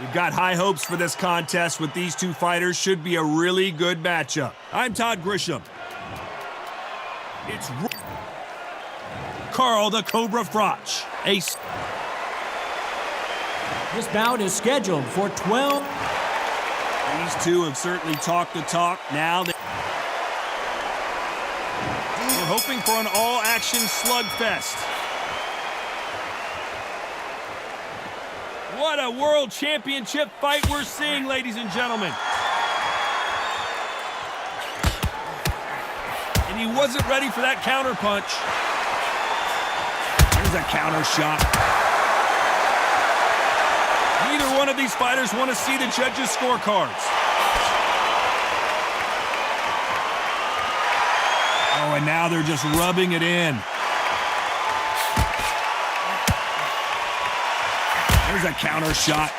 We've got high hopes for this contest with these two fighters. Should be a really good matchup. I'm Todd Grisham. It's Carl the Cobra Froch. This bout is scheduled for 12. These two have certainly talked the talk. Now we're hoping for an all-action slugfest. What a world championship fight we're seeing, ladies and gentlemen. And he wasn't ready for that counter punch. There's a counter shot. Neither one of these fighters want to see the judges' scorecards. Oh, and now they're just rubbing it in. There's a counter shot.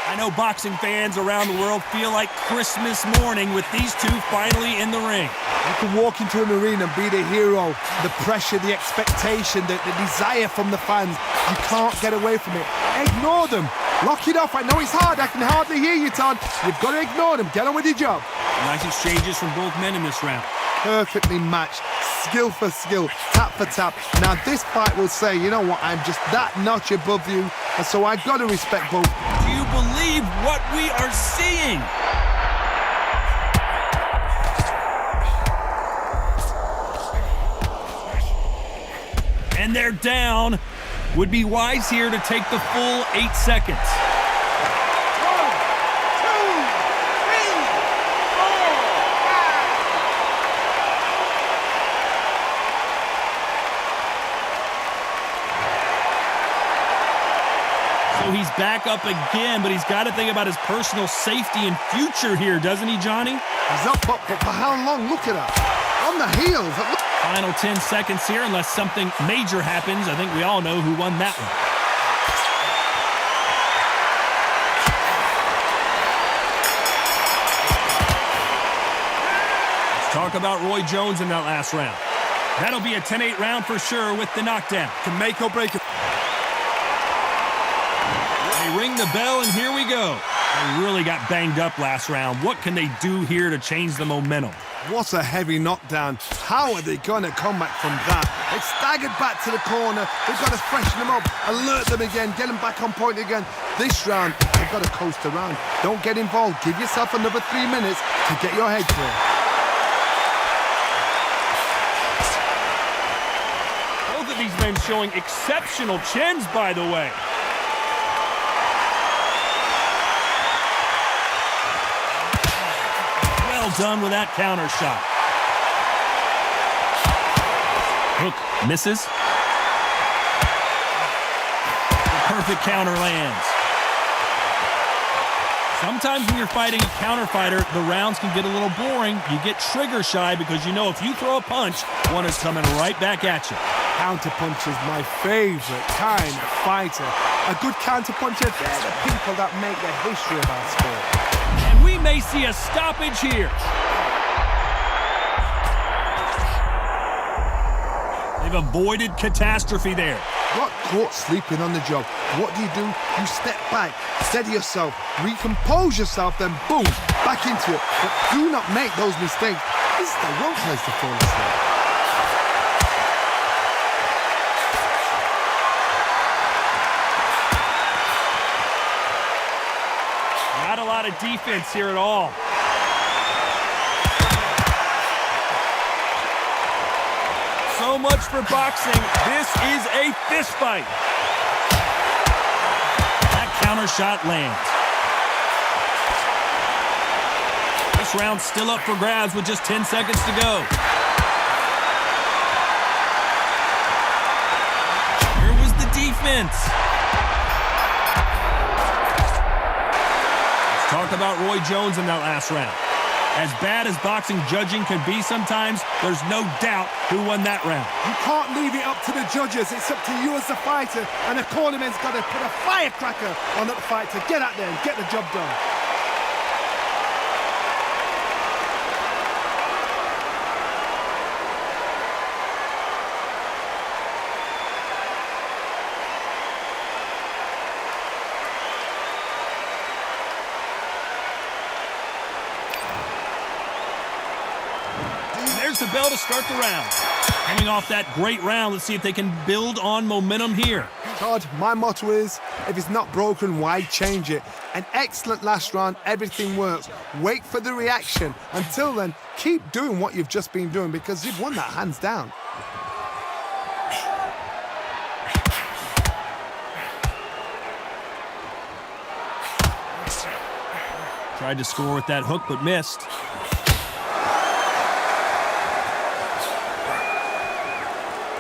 I know boxing fans around the world feel like Christmas morning with these two finally in the ring. You can walk into an arena and be the hero. The pressure, the expectation, the desire from the fans. You can't get away from it. Ignore them. Lock it off. I know it's hard. I can hardly hear you, Todd. You've got to ignore them. Get on with your job. Nice exchanges from both men in this round. Perfectly matched. Skill for skill. Tap for tap. Now this fight will say, you know what, I'm just that notch above you. And so I've got to respect both. Do you believe what we are seeing? And they're down. Would be wise here to take the full 8 seconds. 1, 2, 3, 4, 5. So he's back up again, but he's got to think about his personal safety and future here, doesn't he, Johnny? He's up, but for how long? Look at that. On the heels. Final 10 seconds here, unless something major happens. I think we all know who won that one. Let's talk about Roy Jones in that last round. That'll be a 10-8 round for sure with the knockdown. Can make or break it. They ring the bell, and here we go. They really got banged up last round. What can they do here to change the momentum? What a heavy knockdown. How are they going to come back from that? They staggered back to the corner. They've got to freshen them up, alert them again, get them back on point again. This round, they've got to coast around. Don't get involved. Give yourself another 3 minutes to get your head clear. Both of these men showing exceptional chins, by the way. Done with that counter shot. Hook misses. The perfect counter lands. Sometimes when you're fighting a counter fighter, the rounds can get a little boring. You get trigger shy because you know if you throw a punch, one is coming right back at you. Counter punch is my favorite kind of fighter. A good counter puncher, they're the people that make the history of our sport. We may see a stoppage here. They've avoided catastrophe there. Got caught sleeping on the job. What do? You step back, steady yourself, recompose yourself, then boom, back into it. But do not make those mistakes. This is the wrong place to fall asleep. Not a lot of defense here at all. So much for boxing. This is a fist fight. That counter shot lands. This round's still up for grabs with just 10 seconds to go. Here was the defense. Talk about Roy Jones in that last round. As bad as boxing judging can be sometimes, there's no doubt who won that round. You can't leave it up to the judges. It's up to you as the fighter, and the cornerman's got to put a firecracker on that fight to get out there and get the job done. Here's the bell to start the round. Coming off that great round, let's see if they can build on momentum here. Todd, my motto is, if it's not broken, why change it? An excellent last round, everything works. Wait for the reaction. Until then, keep doing what you've just been doing because you've won that hands down. Tried to score with that hook, but missed.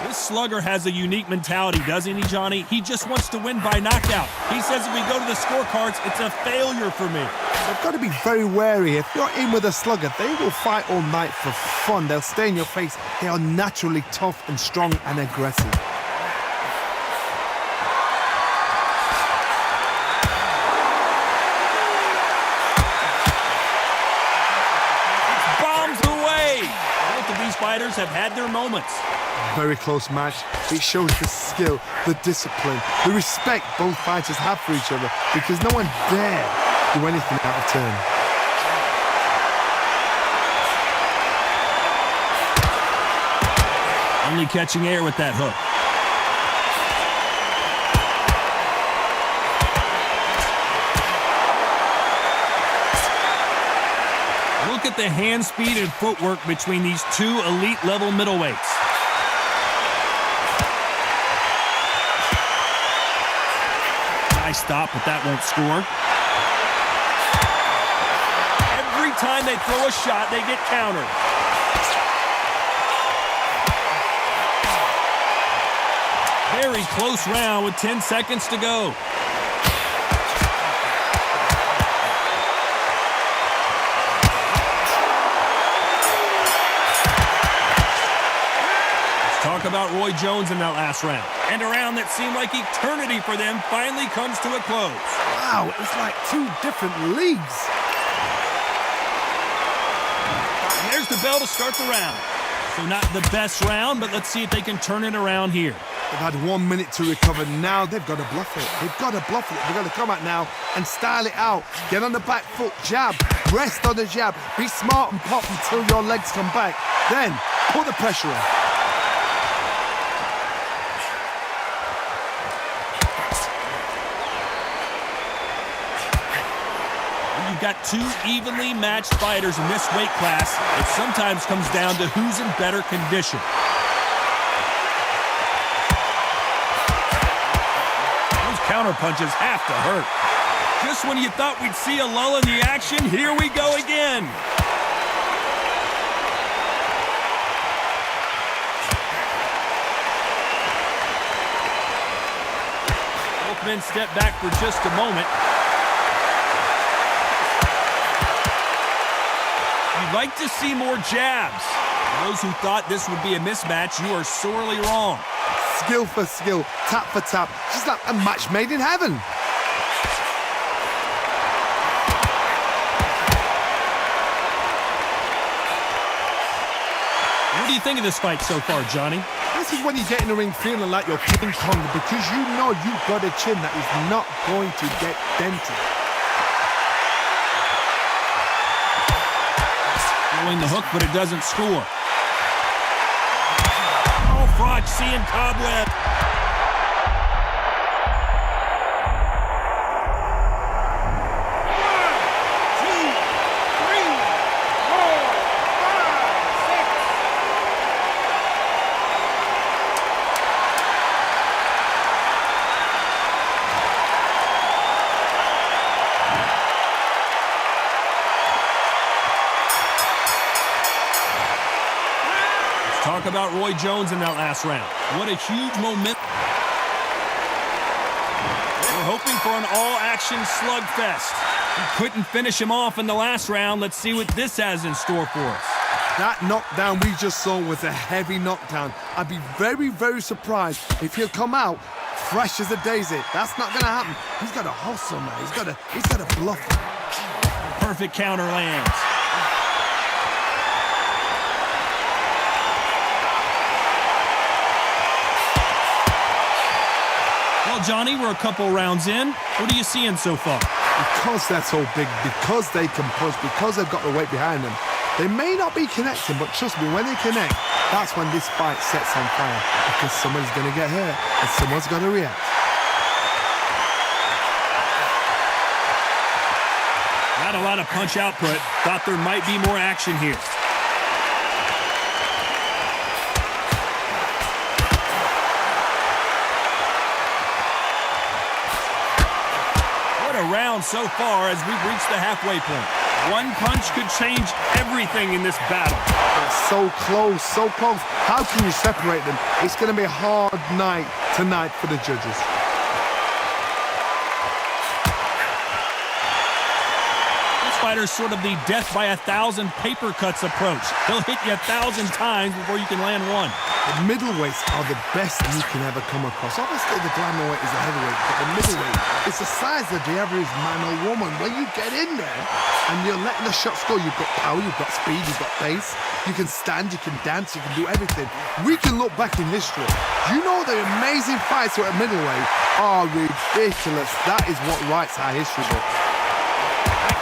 This slugger has a unique mentality, doesn't he, Johnny? He just wants to win by knockout. He says if we go to the scorecards, it's a failure for me. They've got to be very wary. If you're in with a slugger, they will fight all night for fun. They'll stay in your face. They are naturally tough and strong and aggressive. Fighters have had their moments. Very close match. It shows the skill, the discipline, the respect both fighters have for each other because no one dare do anything out of turn. Only catching air with that hook. Look at the hand speed and footwork between these two elite-level middleweights. Nice stop, but that won't score. Every time they throw a shot, they get countered. Very close round with 10 seconds to go. Talk about Roy Jones in that last round. And a round that seemed like eternity for them finally comes to a close. Wow, it's like two different leagues. And there's the bell to start the round. So not the best round, but let's see if they can turn it around here. They've had 1 minute to recover. Now they've got to bluff it. They've got to bluff it. They've got to come out now and style it out. Get on the back foot, jab, rest on the jab. Be smart and pop until your legs come back. Then put the pressure on. You've got two evenly matched fighters in this weight class. It sometimes comes down to who's in better condition. Those counter punches have to hurt. Just when you thought we'd see a lull in the action, here we go again. Both men step back for just a moment. You'd like to see more jabs. For those who thought this would be a mismatch, you are sorely wrong. Skill for skill, tap for tap, just like a match made in heaven. What do you think of this fight so far, Johnny? This is when you get in the ring feeling like you're King Kong because you know you've got a chin that is not going to get dented. The hook, but it doesn't score. Oh, Froch seeing cobweb. Talk about Roy Jones in that last round. What a huge momentum. We're hoping for an all-action slugfest. We couldn't finish him off in the last round. Let's see what this has in store for us. That knockdown we just saw was a heavy knockdown. I'd be very, very surprised if he'll come out fresh as a daisy. That's not going to happen. He's got to hustle now. He's got to bluff. Perfect counter lands. Well, Johnny, we're a couple rounds in. What are you seeing so far? Because they're so big, because they can punch, because they've got the weight behind them, They may not be connecting, but trust me, when they connect, that's when this fight sets on fire, because someone's going to get hurt and someone's got to react. Not a lot of punch output. Thought there might be more action here. What a round so far as we've reached the halfway point. One punch could change everything in this battle. It's so close, so close. How can you separate them? It's going to be a hard night tonight for the judges. Fighter's sort of the death by 1,000 paper cuts approach. He'll hit you 1,000 times before you can land one. The middleweights are the best you can ever come across. Obviously, the glamour weight is a heavyweight, but the middleweight is the size of the average man or woman. When you get in there and you're letting the shots go, you've got power, you've got speed, you've got pace. You can stand, you can dance, you can do everything. We can look back in history. You know the amazing fights at middleweight are ridiculous. That is what writes our history book.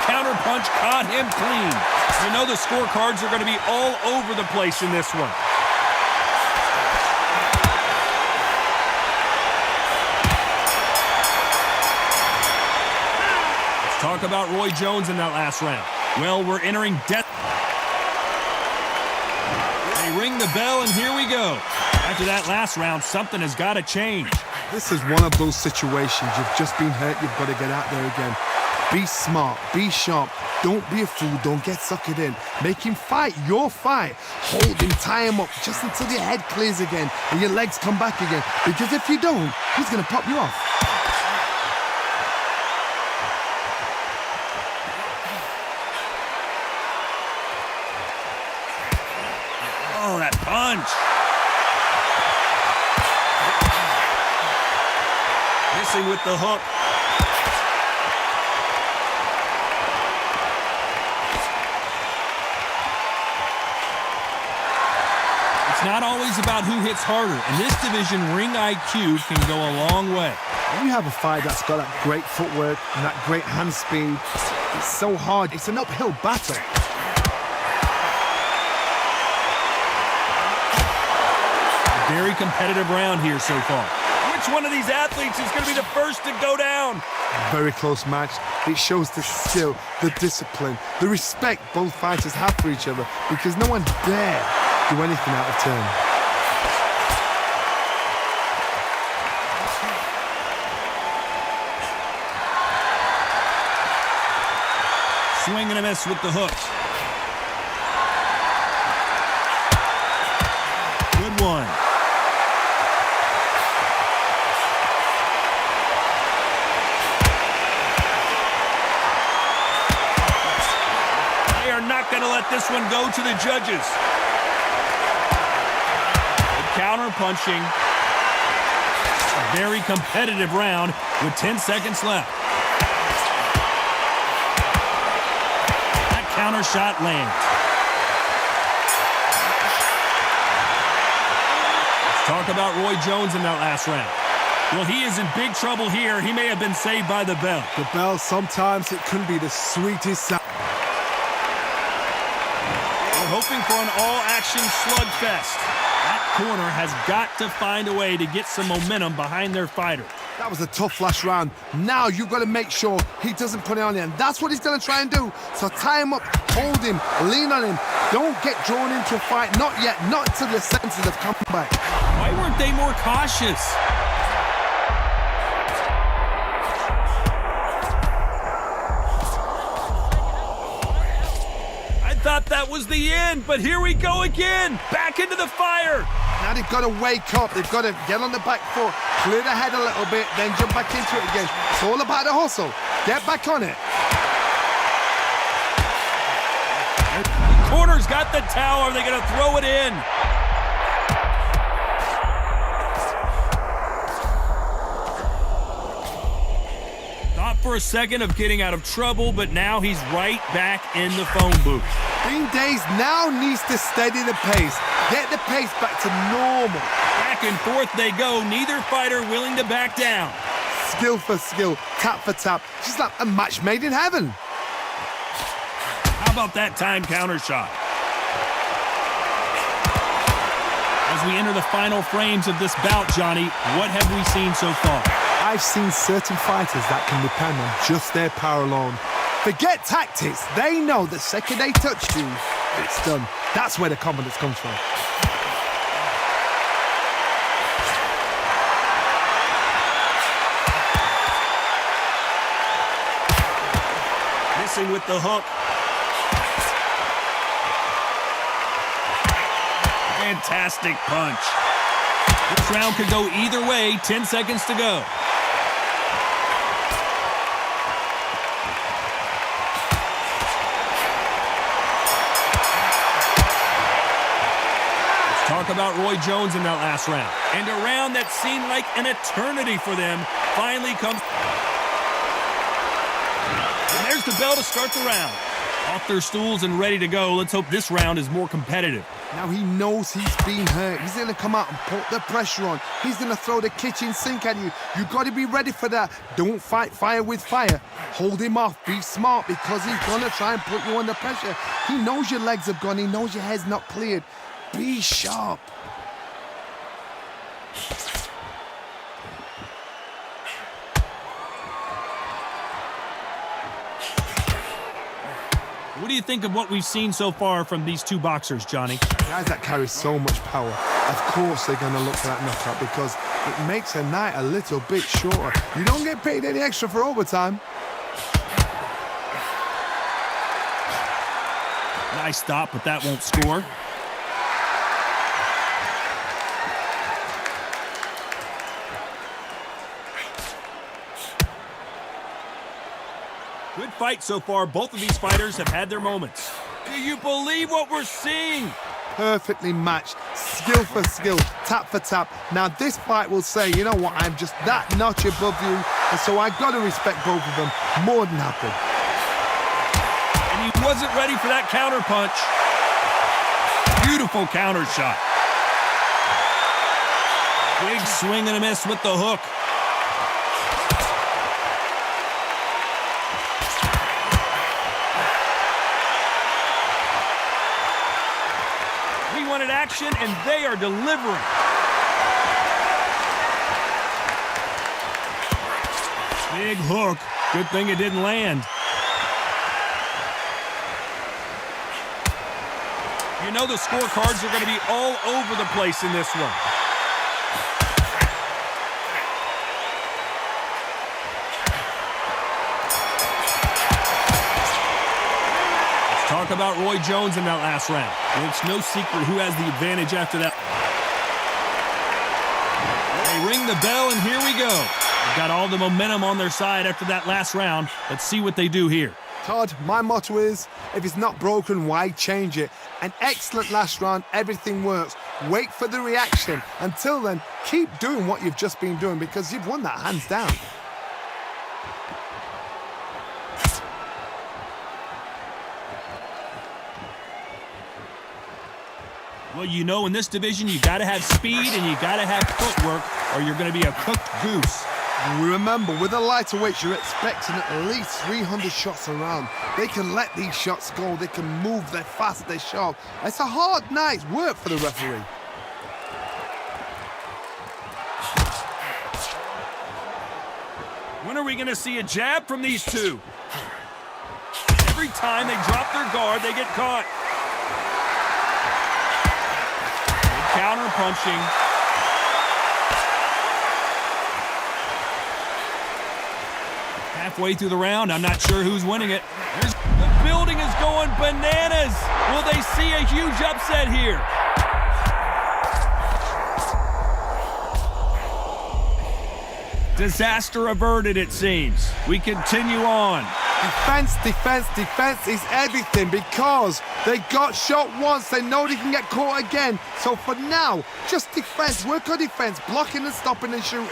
Counter punch caught him clean. You know the scorecards are going to be all over the place in this one. Let's talk about Roy Jones in that last round. Well, we're entering death. They ring the bell, and here we go. After that last round, something has got to change. This is one of those situations. You've just been hurt. You've got to get out there again. Be smart, be sharp, don't be a fool, don't get suckered in. Make him fight your fight. Hold him, tie him up, just until your head clears again and your legs come back again. Because if you don't, he's going to pop you off. Oh, that punch. Missing with the hook. Not always about who hits harder. In this division, ring IQ can go a long way. When you have a fight that's got that great footwork and that great hand speed, it's so hard. It's an uphill battle. Very competitive round here so far. Which one of these athletes is going to be the first to go down? Very close match. It shows the skill, the discipline, the respect both fighters have for each other, because no one dare do anything out of turn. Swing and a miss with the hooks. Good one. They are not going to let this one go to the judges. Counter punching. A very competitive round with 10 seconds left. That counter shot lands. Let's talk about Roy Jones in that last round. Well, he is in big trouble here. He may have been saved by the bell. The bell, sometimes it can be the sweetest sound. We're hoping for an all-action slugfest. Corner has got to find a way to get some momentum behind their fighter. That was a tough last round. Now you've got to make sure he doesn't put it on you, and that's what he's going to try and do. So tie him up, hold him, lean on him. Don't get drawn into a fight. Not yet. Not until your senses have come back. Why weren't they more cautious? I thought that was the end, but here we go again. Back into the fire. Now they've got to wake up. They've got to get on the back foot, clear the head a little bit, then jump back into it again. It's all about the hustle. Get back on it. The corner's got the towel. Are they going to throw it in? Thought for a second of getting out of trouble, but now he's right back in the phone booth. Dean Days now needs to steady the pace. Get the pace back to normal. Back and forth they go. Neither fighter willing to back down. Skill for skill, tap for tap. Just like a match made in heaven. How about that time counter shot? As we enter the final frames of this bout, Johnny, what have we seen so far? I've seen certain fighters that can depend on just their power alone. Forget tactics. They know the second they touch you, it's done. That's where the confidence comes from. Missing with the hook. Fantastic punch. This round could go either way. 10 seconds to go. Let's talk about Roy Jones in that last round. And a round that seemed like an eternity for them finally comes. And there's the bell to start the round. Off their stools and ready to go. Let's hope this round is more competitive. Now he knows he's been hurt. He's going to come out and put the pressure on. He's going to throw the kitchen sink at you. You've got to be ready for that. Don't fight fire with fire. Hold him off. Be smart because he's going to try and put you under pressure. He knows your legs have gone. He knows your head's not cleared. Be sharp. What do you think of what we've seen so far from these two boxers, Johnny? Guys that carry so much power, of course they're going to look for that knockout because it makes a night a little bit shorter. You don't get paid any extra for overtime. Nice stop, but that won't score. Good fight so far. Both of these fighters have had their moments. Do you believe what we're seeing? Perfectly matched, skill for skill, tap for tap. Now this fight will say, you know what, I'm just that notch above you, and so I got to respect both of them more than happy. And he wasn't ready for that counter punch. Beautiful counter shot. Big swing and a miss with the hook. We wanted action, and they are delivering. Big hook. Good thing it didn't land. You know the scorecards are going to be all over the place in this one. Let's talk about Roy Jones in that last round. And it's no secret who has the advantage after that. They ring the bell, and here we go. They've got all the momentum on their side after that last round. Let's see what they do here. Todd, my motto is, if it's not broken, why change it? An excellent last round, everything works. Wait for the reaction. Until then, keep doing what you've just been doing because you've won that hands down. Well, you know, in this division, you got to have speed and you got to have footwork, or you're going to be a cooked goose. Remember, with the lighterweights, you're expecting at least 300 shots around. They can let these shots go. They can move. They're fast. They're sharp. It's a hard night's work for the referee. When are we going to see a jab from these two? Every time they drop their guard, they get caught. Good counter punching. Halfway through the round, I'm not sure who's winning it. The building is going bananas. Will they see a huge upset here? Disaster averted, it seems. We continue on. Defense, defense, defense is everything because they got shot once. They know they can get caught again. So for now, just defense. Work on defense. Blocking and stopping and shooting.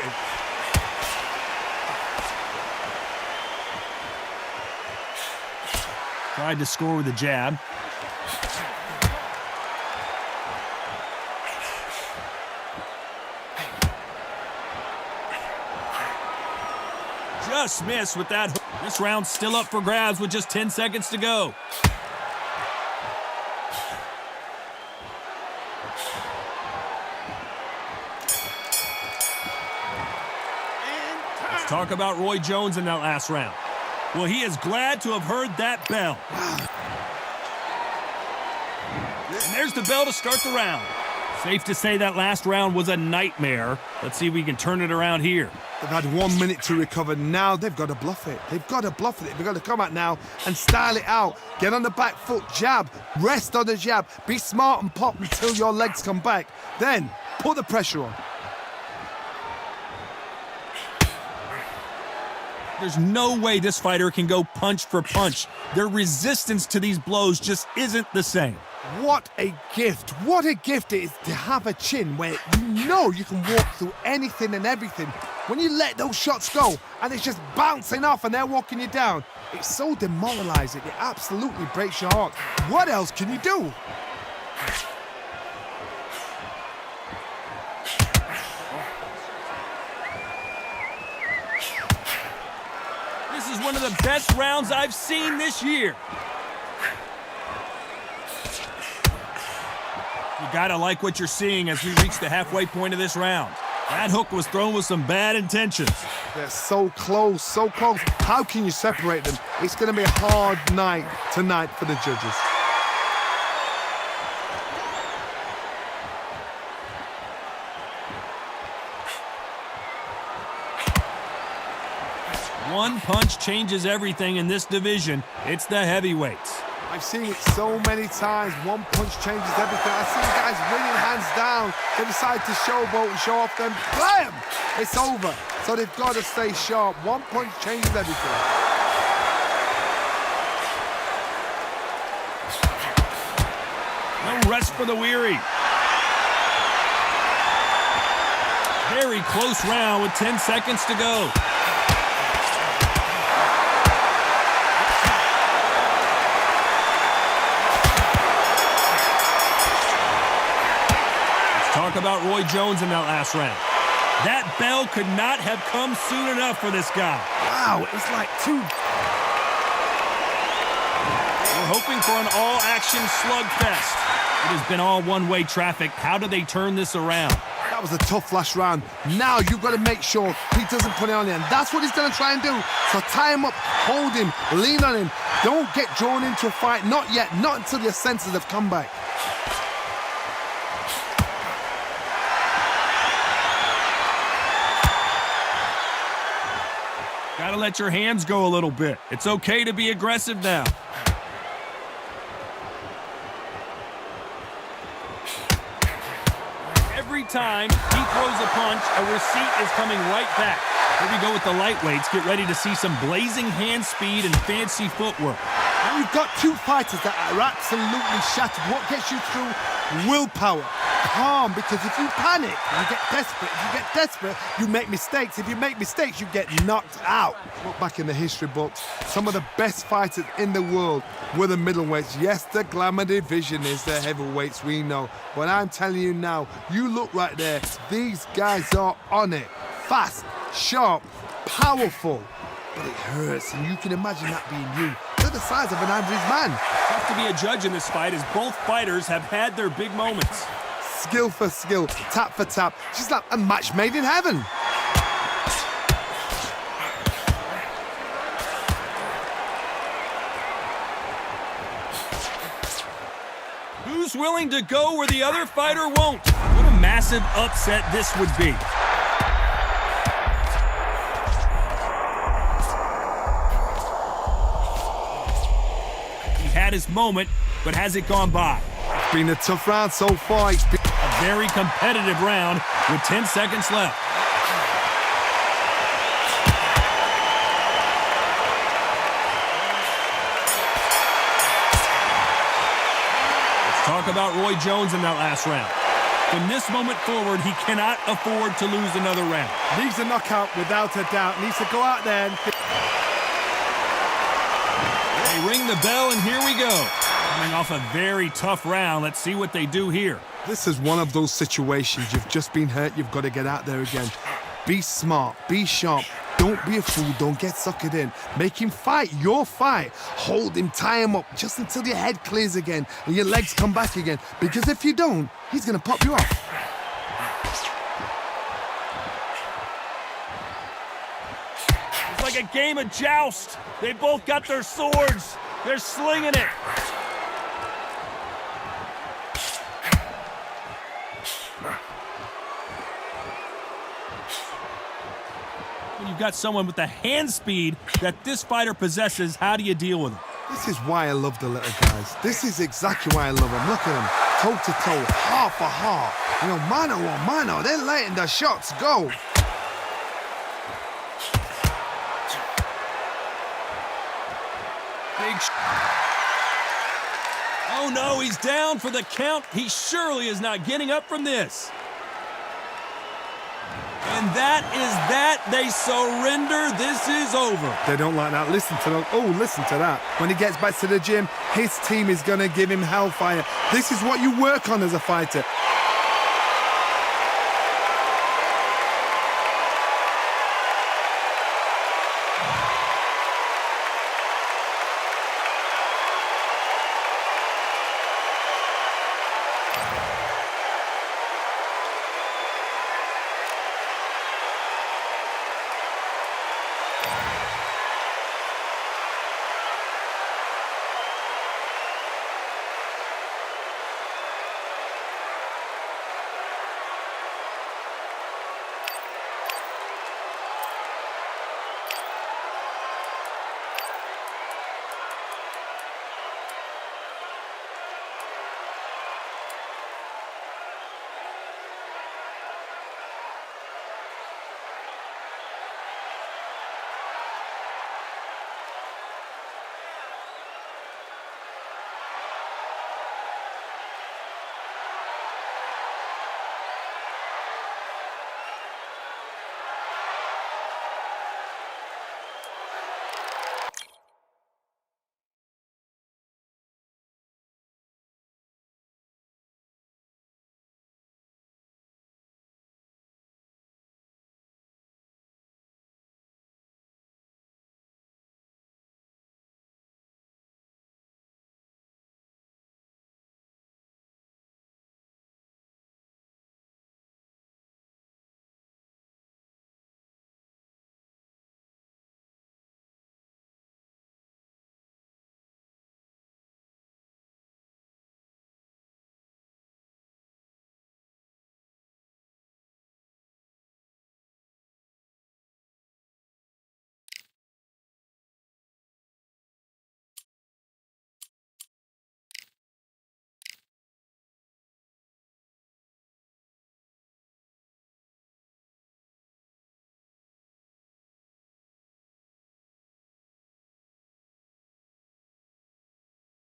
Tried to score with a jab. Just missed with that hook. This round's still up for grabs with just 10 seconds to go. Talk about Roy Jones in that last round. Well, he is glad to have heard that bell. And there's the bell to start the round. Safe to say that last round was a nightmare. Let's see if we can turn it around here. They've had 1 minute to recover. Now they've got to bluff it. They've got to bluff it. They've got to come out now and style it out. Get on the back foot, jab, rest on the jab. Be smart and pop until your legs come back. Then put the pressure on. There's no way this fighter can go punch for punch. Their resistance to these blows just isn't the same. What a gift. What a gift it is to have a chin where you know you can walk through anything and everything. When you let those shots go and it's just bouncing off and they're walking you down, it's so demoralizing. It absolutely breaks your heart. What else can you do? This is one of the best rounds I've seen this year. You gotta like what you're seeing as we reach the halfway point of this round. That hook was thrown with some bad intentions. They're so close, so close. How can you separate them? It's gonna be a hard night tonight for the judges. One punch changes everything in this division. It's the heavyweights. I've seen it so many times. One punch changes everything. I've seen guys winning hands down. They decide to showboat and show off them. Blam! It's over. So they've got to stay sharp. One punch changes everything. No rest for the weary. Very close round with 10 seconds to go. Talk about Roy Jones in that last round. That bell could not have come soon enough for this guy. Wow, it's like two. We're hoping for an all-action slugfest. It has been all one-way traffic. How do they turn this around? That was a tough last round. Now you've got to make sure he doesn't put it on you, and that's what he's going to try and do. So tie him up, hold him, lean on him. Don't get drawn into a fight. Not yet. Not until your senses have come back. Gotta let your hands go a little bit. It's okay to be aggressive now. Every time he throws a punch, a receipt is coming right back. Here we go with the lightweights. Get ready to see some blazing hand speed and fancy footwork. And you've got two fighters that are absolutely shattered. What gets you through? Willpower. Calm, because if you panic, you get desperate. If you get desperate, you make mistakes. If you make mistakes, you get knocked out. Look back in the history books. Some of the best fighters in the world were the middleweights. Yes, the glamour division is the heavyweights, we know. But I'm telling you now, you look right there. These guys are on it. Fast, sharp, powerful. But it hurts, and you can imagine that being you. They're the size of an average man. Tough to be a judge in this fight as both fighters have had their big moments. Skill for skill, tap for tap. Just like a match made in heaven. Who's willing to go where the other fighter won't? What a massive upset this would be. He had his moment, but has it gone by? It's been a tough round so far. It's been A very competitive round with 10 seconds left. Let's talk about Roy Jones in that last round. From this moment forward, he cannot afford to lose another round. needs a knockout without a doubt. Needs to go out there and... They ring the bell, and here we go. Coming off a very tough round. Let's see what they do here. This is one of those situations. You've just been hurt. You've got to get out there again. Be smart. Be sharp. Don't be a fool. Don't get suckered in. Make him fight your fight. Hold him, tie him up just until your head clears again and your legs come back again. Because if you don't, he's going to pop you off. like a game of joust. They both got their swords. They're slinging it. When you've got someone with the hand speed that this fighter possesses, how do you deal with it? This is why I love the little guys. This is exactly why I love them. Look at them, toe-to-toe, heart for heart. You know, mano a mano, they're letting the shots go. Oh no, he's down for the count. He surely is not getting up from this. And that is that. They surrender. This is over. They don't like that. Listen to them. Oh, listen to that. When he gets back to the gym, his team is going to give him hellfire. This is what you work on as a fighter.